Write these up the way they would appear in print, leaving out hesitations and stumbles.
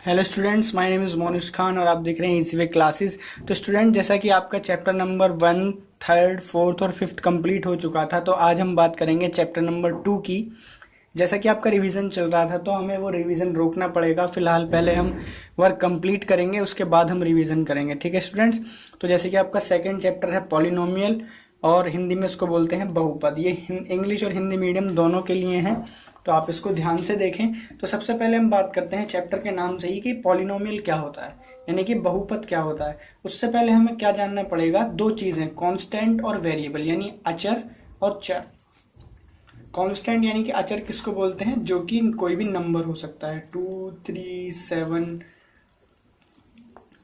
Hello students, my name is Monish Khan और आप देख रहे हैं इजी वे क्लासेस। तो स्टूडेंट, जैसा कि आपका चैप्टर नंबर 1, 3, 4 और 5 कंप्लीट हो चुका था, तो आज हम बात करेंगे चैप्टर नंबर 2 की। जैसा कि आपका रिवीजन चल रहा था, तो हमें वो रिवीजन रोकना पड़ेगा। फिलहाल पहले हम वर्क कंप्लीट करेंगे, उसके बाद हम रिवीजन करेंगे। ठीक है स्टूडेंट्स। तो जैसे कि आपका सेकंड चैप्टर है पॉलिनोमियल, और हिंदी में इसको बोलते हैं बहुपद। ये इंग्लिश और हिंदी मीडियम दोनों के लिए हैं, तो आप इसको ध्यान से देखें। तो सबसे पहले हम बात करते हैं चैप्टर के नाम से ही कि पॉलिनोमियल क्या होता है, यानी कि बहुपद क्या होता है। उससे पहले हमें क्या जानना पड़ेगा, दो चीजें, कांस्टेंट और वेरिएबल, यानी अचर और चर। कांस्टेंट यानी कि अचर किसको बोलते हैं, जो कि कोई भी नंबर हो सकता है, 2, 3, 7,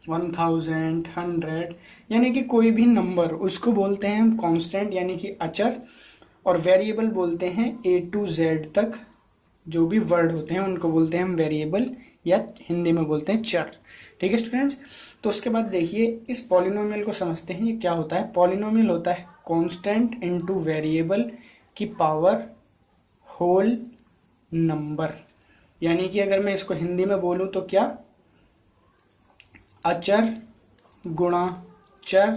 1000, 100, यानी कि कोई भी नंबर, उसको बोलते हैं हम कांस्टेंट यानी कि अचर। और वेरिएबल बोलते हैं ए टू जेड तक जो भी वर्ड होते हैं उनको बोलते हैं हम वेरिएबल, या हिंदी में बोलते हैं चर। ठीक है स्टूडेंट्स। तो उसके बाद देखिए, इस पॉलिनोमियल को समझते हैं। ये क्या होता है, पॉलिनोमियल होता है कांस्टेंट इनटू वेरिएबल की पावर होल नंबर। यानी कि अगर मैं इसको हिंदी में बोलूं तो क्या, अचर गुणा चर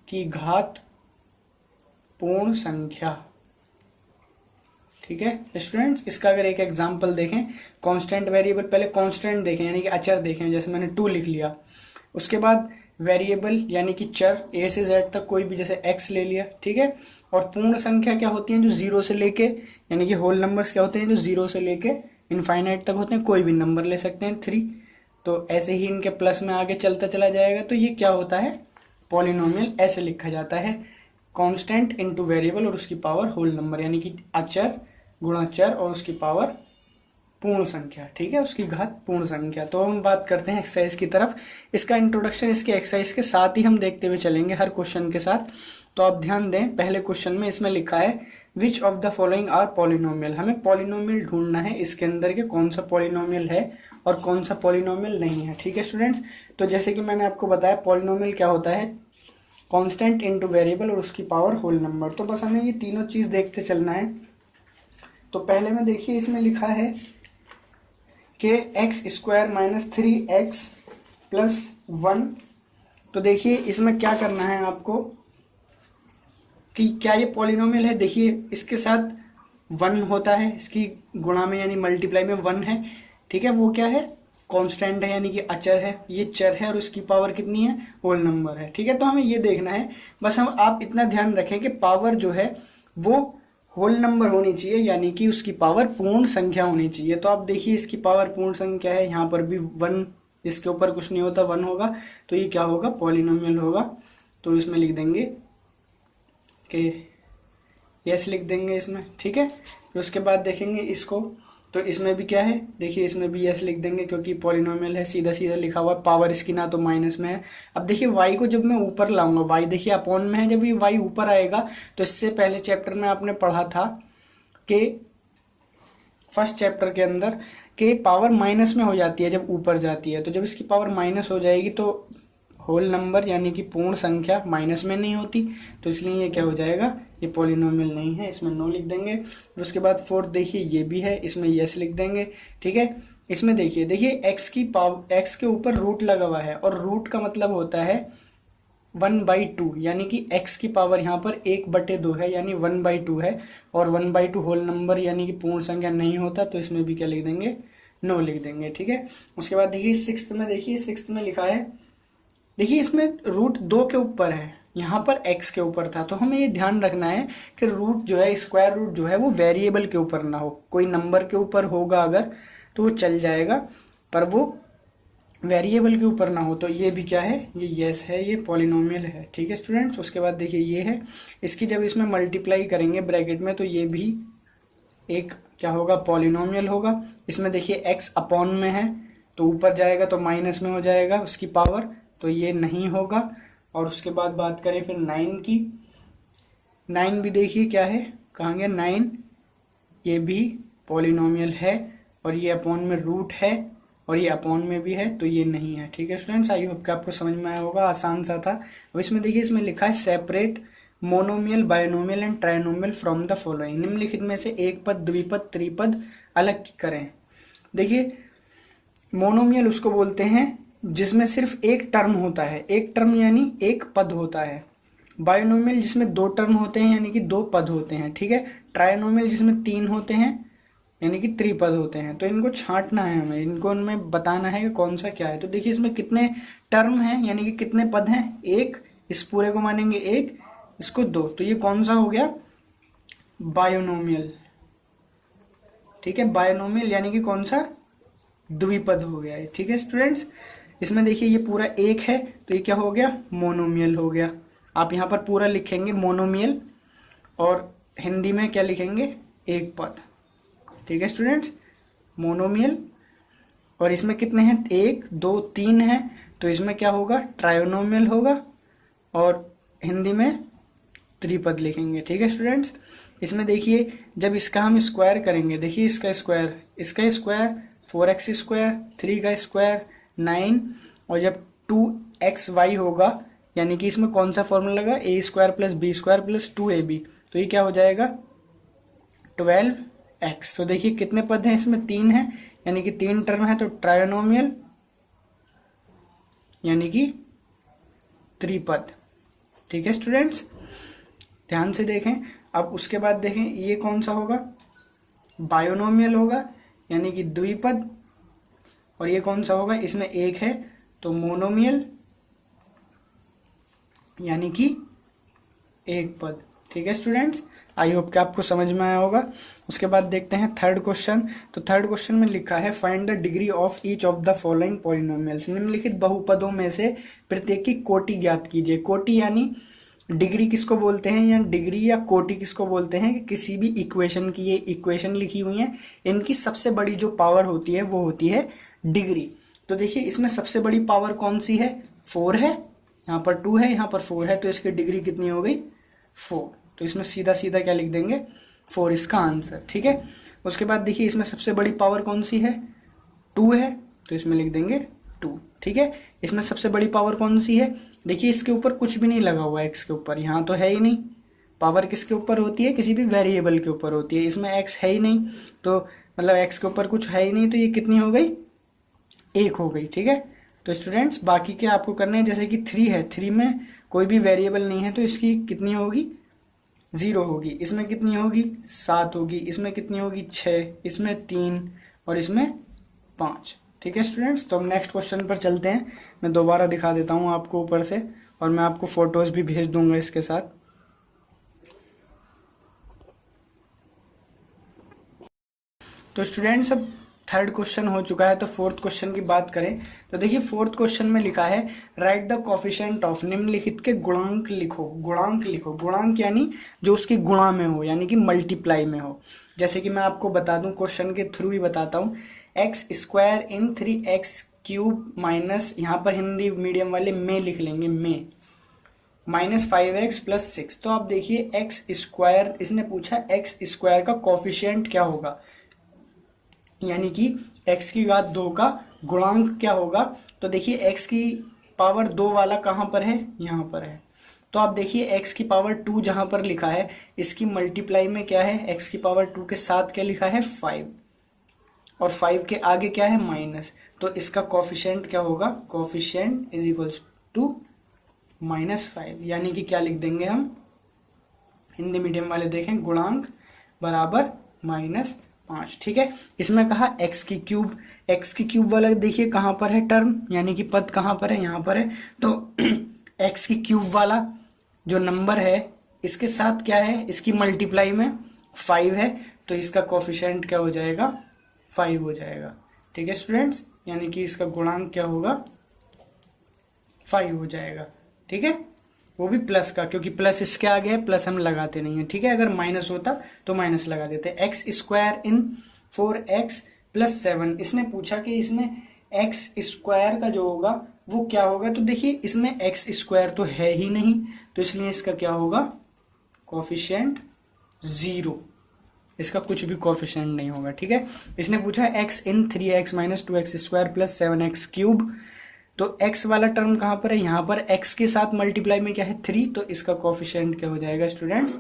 की घात पूर्ण संख्या। ठीक है स्टूडेंट्स। इसका अगर एक एग्जांपल देखें, कांस्टेंट वेरिएबल, पहले कांस्टेंट देखें यानी कि अचर देखें, जैसे मैंने 2 लिख लिया। उसके बाद वेरिएबल यानी कि चर ए से जेड तक कोई भी, जैसे एक्स ले लिया। ठीक है। और पूर्ण संख्या क्या होती है, जो जीरो से लेके, यानी कि होल नंबर्स क्या होते हैं, जो जीरो से लेके इनफाइनाइट तक होते हैं। कोई भी नंबर ले सकते हैं, 3। तो ऐसे ही इनके प्लस में आगे चलता चला जाएगा। तो ये क्या होता है, पॉलिनोमियल ऐसे लिखा जाता है, कांस्टेंट इनटू वेरिएबल और उसकी पावर होल नंबर, यानी कि अचर गुणा चर और उसकी पावर पूर्ण संख्या। ठीक है, उसकी घात पूर्ण संख्या। तो हम बात करते हैं एक्सरसाइज की तरफ। इसका इंट्रोडक्शन इसके एक्सरसाइज के साथ ही हम देखते हुए चलेंगे, हर क्वेश्चन के साथ। तो आप ध्यान दें, पहले क्वेश्चन में इसमें लिखा है which of the following are polynomial. हमें पॉलिनोमियल ढूंढना है इसके अंदर के कौन सा पॉलिनोमियल है और कौन सा पॉलिनोमियल नहीं है। ठीक है स्टूडेंट्स। तो जैसे कि मैंने आपको बताया, पॉलिनोमियल क्या होता है, कांस्टेंट इनटू वेरिएबल और उसकी पावर होल नंबर। तो बस हमें ये तीनों चीज देखते चलना है। तो पहले में देखिए, इसमें लिखा है कि x square minus 3x plus 1। तो देखिए इसमें क्या करना है आपको, कि क्या ये पॉलिनोमियल है। देखिए इसके साथ 1 होता है, इसकी गुणा में यानी मल्टीप्लाई में 1 है। ठीक है, वो क्या है, कांस्टेंट है यानी कि अचर है, ये चर है और उसकी पावर कितनी है, होल नंबर है। ठीक है, तो हमें ये देखना है। बस हम आप इतना ध्यान रखें कि पावर जो है वो होल नंबर होनी चाहिए, यानी कि उसकी पावर पूर्ण संख्या होनी चाहिए। तो आप देखिए, इसकी पावर पूर्ण संख्या है, यहाँ पर भी 1, इसके ऊपर कुछ नहीं होता, 1 होगा। तो ये क्या होगा, पॉलिनोमियल होगा। तो इसमें लिख देंगे कि यस, लिख देंगे इसमें। ठीक है, फिर उसके बाद देखेंगे इसको, तो इसमें भी क्या है, देखिए इसमें भी यस लिख देंगे, क्योंकि पॉलिनोमियल है, सीधा सीधा लिखा हुआ। पावर इसकी ना तो माइनस में है। अब देखिए वाई को जब मैं ऊपर लाऊंगा, वाई देखिए अपॉन में है, जब ये वाई ऊपर आएगा, तो इससे पहले चैप्टर में आपने पढ़ा था कि फर्स्ट चैप्टर के अंदर कि पावर माइनस में हो जाती है जब ऊपर जाती है। तो जब इसकी पावर माइनस हो जाएगी तो होल नंबर यानी कि पूर्ण संख्या माइनस में नहीं होती, तो इसलिए ये क्या हो जाएगा, ये पॉलिनोमियल नहीं है, इसमें नो लिख देंगे। फिर उसके बाद फोर्थ देखिए, ये भी है, इसमें यस लिख देंगे। ठीक है, इसमें देखिए एक्स की पावर, एक्स के ऊपर रूट लगा हुआ है, और रूट का मतलब होता है 1/2, यानी कि x की पावर यहाँ पर 1/2 है, यानी 1/2 है। और 1/2 होल नंबर यानी कि पूर्ण संख्या नहीं होता, तो इसमें भी क्या लिख देंगे, नो लिख देंगे। ठीक है, उसके बाद देखिए सिक्स्थ में, देखिए सिक्स्थ में लिखा है, देखिए इसमें रूट 2 के ऊपर है, यहाँ पर x के ऊपर था। तो हमें ये ध्यान रखना है कि रूट जो है, स्क्वायर रूट जो है वो वेरिएबल के ऊपर ना हो। कोई नंबर के ऊपर होगा अगर तो वो चल जाएगा, पर वो वेरिएबल के ऊपर ना हो। तो ये भी क्या है, ये यस है, ये पॉलिनोमियल है। ठीक है स्टूडेंट्स। उसके बाद देखिए ये है, इसकी जब इसमें मल्टीप्लाई करेंगे ब्रैकेट में, तो ये भी एक क्या होगा, पॉलिनोमियल होगा। इसमें देखिए x अपॉन में है, तो ऊपर जाएगा तो माइनस में हो जाएगा उसकी पावर, तो ये नहीं होगा। और उसके बाद बात करें फिर 9 की, 9 भी देखिए क्या है, कहाँ गया 9, ये भी पॉलिनोमियल है, और ये अपॉन में रूट है, और ये अपॉन में भी है, तो ये नहीं है। ठीक है स्टूडेंट्स, आई होप कि आपको समझ में आया होगा, आसान सा था। अब इसमें देखिए, इसमें लिखा है separate monomial, binomial and trinomial from the following. निम्नलिखित में से एक पद, द्विपद, त्रिपद अलग करें। देखिए मोनोमियल उसको बोलते हैं जिसमें सिर्फ एक टर्म होता है, एक टर्म यानी एक पद होता है। बायोनोमियल जिसमें दो टर्म होते हैं यानी कि दो पद होते हैं, ठीक है। ट्रायनोमियल जिसमें तीन होते हैं यानी कि त्रिपद होते हैं। तो इनको छांटना है हमें, इनको उनमें बताना है कि कौन सा क्या है। तो देखिए इसमें कितने टर्म हैं यानी कि कितने पद हैं, एक, इस पूरे को मानेंगे एक, इसको दो, तो ये कौन सा हो गया, बायोनोमियल, ठीक है। बायोनोमियल यानी कि कौन सा, द्विपद हो गया है, ठीक है स्टूडेंट्स। इसमें देखिए ये पूरा एक है तो ये क्या हो गया, मोनोमियल हो गया। आप यहाँ पर पूरा लिखेंगे मोनोमियल और हिंदी में क्या लिखेंगे, एक पद, ठीक है स्टूडेंट्स, मोनोमियल। और इसमें कितने हैं, एक दो तीन है, तो इसमें क्या होगा, ट्रायोनोमियल होगा और हिंदी में त्रिपद लिखेंगे, ठीक है स्टूडेंट्स। इसमें देखिए जब इसका हम स्क्वायर करेंगे, देखिए इसका स्क्वायर 4x स्क्वायर, 3 का स्क्वायर 9, और जब 2xy होगा यानी कि इसमें कौन सा फॉर्मूला लगा, a square plus B square plus 2ab, तो ये क्या हो जाएगा 12x। तो देखिए कितने पद हैं इसमें, तीन है यानी कि तीन टर्म है, तो ट्रायोनोमियल यानी कि त्रिपद, ठीक है स्टूडेंट्स, ध्यान से देखें। अब उसके बाद देखें ये कौन सा होगा, बायोनोमियल होगा यानी कि द्विपद, और ये कौन सा होगा, इसमें एक है तो मोनोमियल यानी कि एक पद, ठीक है स्टूडेंट्स। आई होप कि आपको समझ में आया होगा। उसके बाद देखते हैं थर्ड क्वेश्चन। तो थर्ड क्वेश्चन में लिखा है find the degree of each of the following polynomials. निम्नलिखित बहुपदों में से प्रत्येक की कोटि ज्ञात कीजिए। कोटि यानी डिग्री किसको बोलते हैं, या डिग्री या कोटि किसको बोलते हैं कि किसी भी इक्वेशन की, ये इक्वेशन लिखी हुई है, इनकी सबसे बड़ी जो पावर होती है वो होती है डिग्री। तो देखिए इसमें सबसे बड़ी पावर कौन सी है, 4 है, यहाँ पर 2 है, यहाँ पर 4 है, तो इसकी डिग्री कितनी हो गई 4। तो इसमें सीधा सीधा क्या लिख देंगे 4 इसका आंसर, ठीक है। उसके बाद देखिए इसमें सबसे बड़ी पावर कौन सी है, 2 है, तो इसमें लिख देंगे 2, ठीक है। इसमें सबसे बड़ी पावर कौन सी है, देखिए इसके ऊपर कुछ भी नहीं लगा हुआ है, x के ऊपर, यहाँ तो है ही नहीं। पावर किसके ऊपर होती है, किसी भी वेरिएबल के ऊपर होती है, इसमें x है ही नहीं, तो मतलब x के ऊपर कुछ है ही नहीं, तो ये कितनी हो गई, 1 हो गई, ठीक है। तो स्टूडेंट्स बाकी क्या आपको करना है, जैसे कि 3 है, 3 में कोई भी वेरिएबल नहीं है तो इसकी कितनी होगी, 0 होगी। इसमें कितनी होगी, 7 होगी। इसमें कितनी होगी, 6, इसमें 3 और इसमें 5, ठीक है स्टूडेंट्स। तो हम नेक्स्ट क्वेश्चन पर चलते हैं। मैं दोबारा दिखा देता हूँ आपको ऊपर से, और मैं आपको फोटोज भी भेज दूंगा इसके साथ। तो स्टूडेंट्स अब थर्ड क्वेश्चन हो चुका है, तो फोर्थ क्वेश्चन की बात करें तो देखिए फोर्थ क्वेश्चन में लिखा है राइट द कोफिशिएंट ऑफ, निम्नलिखित के गुणांक लिखो। गुणांक लिखो, गुणांक यानी जो उसकी गुणा में हो, यानी कि मल्टीप्लाई में हो। जैसे कि मैं आपको बता दूं, क्वेश्चन के थ्रू ही बताता हूँ, एक्स स्क्वायर इन 3x क्यूब माइनस, यहाँ पर हिंदी मीडियम वाले में लिख लेंगे, में माइनस 5x प्लस 6। तो आप देखिए एक्स स्क्वायर, इसने पूछा एक्स स्क्वायर का कोफिशिएंट क्या होगा, यानी कि x की घात 2 का गुणांक क्या होगा। तो देखिए x की पावर 2 वाला कहाँ पर है, यहाँ पर है। तो आप देखिए x की पावर 2 जहाँ पर लिखा है, इसकी मल्टीप्लाई में क्या है, x की पावर 2 के साथ क्या लिखा है 5, और 5 के आगे क्या है माइनस। तो इसका कोफिशिएंट क्या होगा, कोफिशिएंट इज इक्वल्स टू -5, यानी कि क्या लिख देंगे हम, हिंदी मीडियम वाले देखें, गुणांक बराबर -5, ठीक है। इसमें कहा x की क्यूब वाला देखिए कहाँ पर है टर्म, यानी कि पद कहाँ पर है, यहाँ पर है। तो x की क्यूब वाला जो नंबर है इसके साथ क्या है, इसकी मल्टीप्लाई में 5 है, तो इसका कोफिशिएंट क्या हो जाएगा, 5 हो जाएगा, ठीक है स्टूडेंट्स। यानी कि इसका गुणांक क्या होगा, 5 हो जाएगा, ठीक है। वो भी प्लस का, क्योंकि प्लस इसके आगे है, प्लस हम लगाते नहीं है, ठीक है। अगर माइनस होता तो माइनस लगा देते। एक्स स्क्वायर इन 4x प्लस 7, इसने पूछा कि इसमें एक्स स्क्वायर का जो होगा वो क्या होगा। तो देखिए इसमें एक्स स्क्वायर तो है ही नहीं, तो इसलिए इसका क्या होगा, कोफिशिएंट 0, इसका कुछ भी कोफिशिएंट नहीं होगा, ठीक है। इसने पूछा x इन 3x minus 2x square plus 7x cube, तो x वाला टर्म कहाँ पर है, यहाँ पर x के साथ मल्टीप्लाई में क्या है 3, तो इसका कोफिशिएंट क्या हो जाएगा स्टूडेंट्स,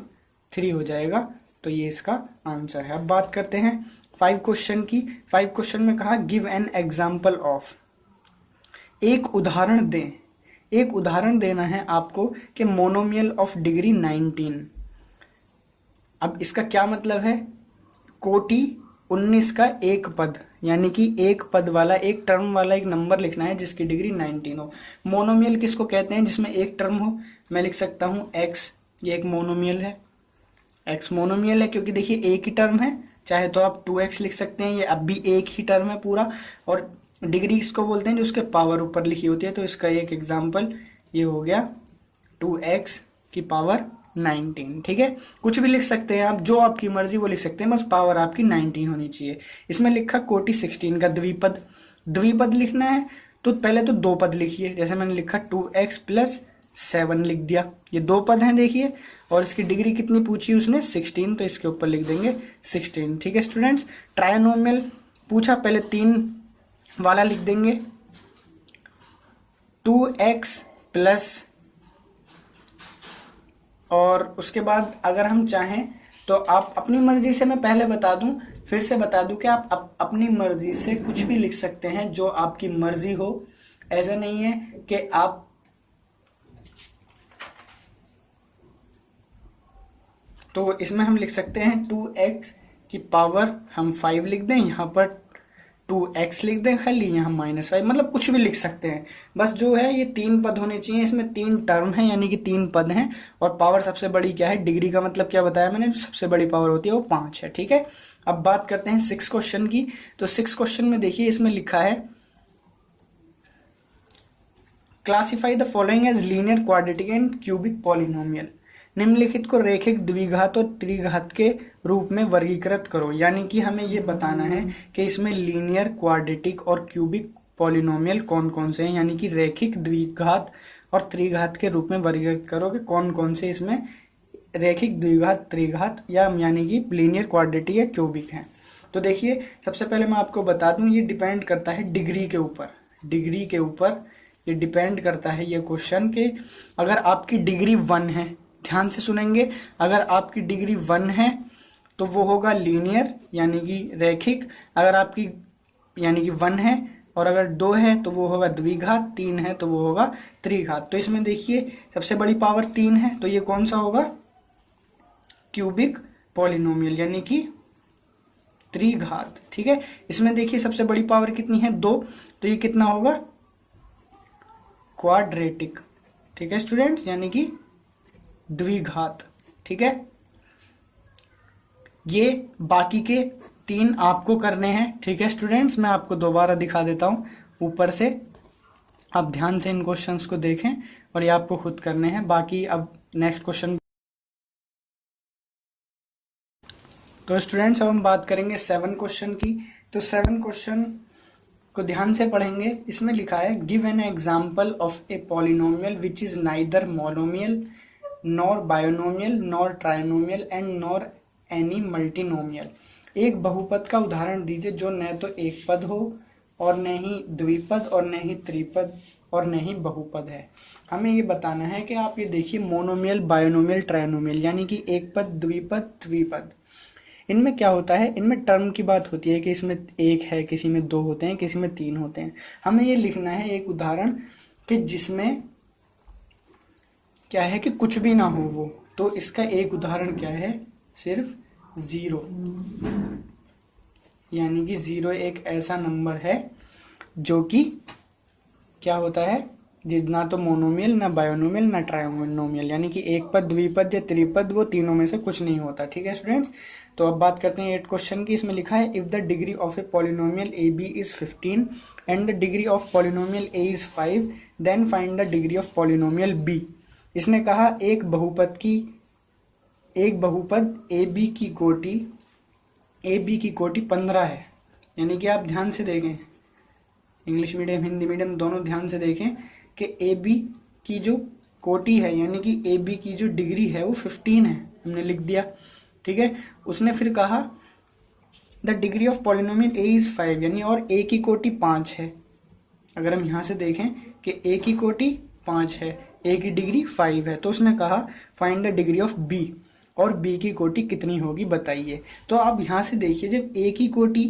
3 हो जाएगा। तो ये इसका आंसर है। अब बात करते हैं फाइव क्वेश्चन में कहा गिव एन एग्जाम्पल ऑफ, एक उदाहरण दें, एक उदाहरण देना है आपको कि मोनोमियल ऑफ डिग्री 19। अब इसका क्या मतलब है, कोटि 19 का एक पद, यानी कि एक पद वाला, एक टर्म वाला एक नंबर लिखना है जिसकी डिग्री 19 हो। मोनोमियल किसको कहते हैं, जिसमें एक टर्म हो। मैं लिख सकता हूँ x, ये एक मोनोमियल है, x मोनोमियल है क्योंकि देखिए एक ही टर्म है, चाहे तो आप 2x लिख सकते हैं, ये अब भी एक ही टर्म है पूरा। और डिग्री इसको बोलते हैं जो उसके पावर ऊपर लिखी होती है, तो इसका एक एग्जाम्पल ये हो गया 2x की पावर 19। ठीक है, कुछ भी लिख सकते हैं आप, जो आपकी मर्जी वो लिख सकते हैं, बस पावर आपकी 19 होनी चाहिए। इसमें लिखा कोटि 16 का द्विपद, द्विपद लिखना है तो पहले तो दो पद लिखिए, जैसे मैंने लिखा 2x + 7 लिख दिया, ये दो पद हैं देखिए, और इसकी डिग्री कितनी पूछी उसने 16, तो इसके ऊपर लिख देंगे 16। ठीक है स्टूडेंट्स, ट्रायनोमियल पूछा, पहले 3 वाला लिख देंगे 2x + और उसके बाद अगर हम चाहें तो आप अपनी मर्जी से, मैं पहले बता दूं, फिर से बता दूं कि आप अपनी मर्जी से कुछ भी लिख सकते हैं जो आपकी मर्जी हो। ऐसा नहीं है कि आप तो इसमें हम लिख सकते हैं 2x की पावर हम 5 लिख दें, यहाँ पर 2x लिख दें खाली, यहाँ -5, मतलब कुछ भी लिख सकते हैं। बस जो है ये 3 पद होने चाहिए, इसमें 3 टर्म है यानी कि 3 पद हैं, और पावर सबसे बड़ी क्या है, डिग्री का मतलब क्या बताया मैंने, जो सबसे बड़ी पावर होती है वो 5 है। ठीक है, अब बात करते हैं 6 क्वेश्चन की। तो 6 क्वेश्चन में देखिए इसमें लिखा है classify the following as linear, quadratic and cubic polynomial. निम्नलिखित को रैखिक, द्विघात और त्रिघात के रूप में वर्गीकृत करो। यानी कि हमें ये बताना है कि इसमें लीनियर, क्वाड्रेटिक और क्यूबिक पॉलिनोमियल कौन कौन से हैं, यानी कि रैखिक, द्विघात और त्रिघात के रूप में वर्गीकृत करो कि कौन कौन से इसमें रैखिक, द्विघात, त्रिघात या यानी कि लीनियर, क्वाड्रेटिक या क्यूबिक हैं। तो देखिए सबसे पहले मैं आपको बता दूं, ये डिपेंड करता है डिग्री के ऊपर, डिग्री के ऊपर ये डिपेंड करता है ये क्वेश्चन के। अगर आपकी डिग्री 1 है, ध्यान से सुनेंगे, अगर आपकी डिग्री 1 है तो वो होगा लीनियर यानी कि रैखिक, अगर आपकी यानी कि 1 है, और अगर 2 है तो वो होगा द्विघात, 3 है तो वो होगा त्रिघात। तो इसमें देखिए सबसे बड़ी पावर 3 है, तो ये कौन सा होगा, क्यूबिक पॉलिनोमियल यानी कि त्रिघात। ठीक है, इसमें देखिए सबसे बड़ी पावर कितनी है, 2, तो ये कितना होगा, क्वाड्रेटिक। ठीक है स्टूडेंट्स, यानी कि द्विघात। ठीक है, ये बाकी के 3 आपको करने हैं। ठीक है स्टूडेंट्स, मैं आपको दोबारा दिखा देता हूं ऊपर से, आप ध्यान से इन क्वेश्चंस को देखें और ये आपको खुद करने हैं। बाकी अब नेक्स्ट क्वेश्चन। तो स्टूडेंट्स अब हम बात करेंगे 7 क्वेश्चन की। तो 7 क्वेश्चन को ध्यान से पढ़ेंगे। इसमें लिखा है give an example of a polynomial which is neither monomial nor binomial nor trinomial and nor any multinomial. एक बहुपद का उदाहरण दीजिए जो न तो एक पद हो और न ही द्विपद और न ही त्रिपद और न ही बहुपद है। हमें ये बताना है कि आप ये देखिए मोनोमियल, बायोनोमियल, ट्राइनोमियल यानी कि एक पद, द्विपद, त्रिपद, इनमें क्या होता है, इनमें टर्म की बात होती है कि इसमें 1 है, किसी में 2 होते हैं, किसी में 3 होते हैं। हमें ये लिखना है एक उदाहरण कि जिसमें क्या है कि कुछ भी ना हो वो, तो इसका एक उदाहरण क्या है, सिर्फ 0, यानी कि 0 एक ऐसा नंबर है जो कि क्या होता है, ना तो मोनोमियल, ना बायोनोमियल, ना ट्राइनोमियल, यानी कि एक पद, द्विपद या त्रिपद, वो तीनों में से कुछ नहीं होता। ठीक है स्टूडेंट्स, तो अब बात करते हैं 8 क्वेश्चन की। इसमें लिखा है if the degree of a polynomial A B is 15 and the degree of polynomial A is 5 then find the degree of polynomial B. इसने कहा एक बहुपद ए बी की कोटि 15 है, यानी कि आप ध्यान से देखें, इंग्लिश मीडियम हिंदी मीडियम दोनों ध्यान से देखें कि ए बी की जो कोटि है यानी कि ए बी की जो डिग्री है वो 15 है, हमने लिख दिया। ठीक है, उसने फिर कहा the degree of polynomial A is 5, यानी और ए की कोटि 5 है। अगर हम यहाँ से देखें कि ए की कोटि 5 है, ए की डिग्री 5 है, तो उसने कहा find the degree of B, और बी की कोटि कितनी होगी बताइए। तो आप यहाँ से देखिए, जब ए की कोटि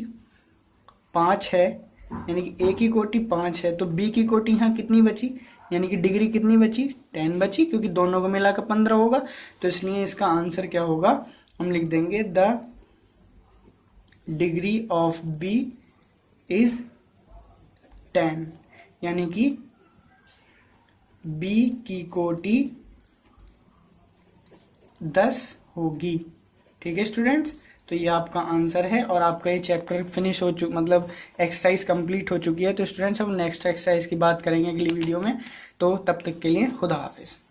5 है, यानी कि ए की कोटि 5 है, तो बी की कोटि यहाँ कितनी बची, यानी कि डिग्री कितनी बची, 10 बची, क्योंकि दोनों को मिलाकर 15 होगा। तो इसलिए इसका आंसर क्या होगा, हम लिख देंगे the degree of B is 10, यानी कि बी की कोटि 10 होगी। ठीक है स्टूडेंट्स, तो ये आपका आंसर है और आपका ये चैप्टर फिनिश हो मतलब एक्सरसाइज कंप्लीट हो चुकी है। तो स्टूडेंट्स हम नेक्स्ट एक्सरसाइज की बात करेंगे अगली वीडियो में। तो तब तक के लिए खुदा हाफिज़।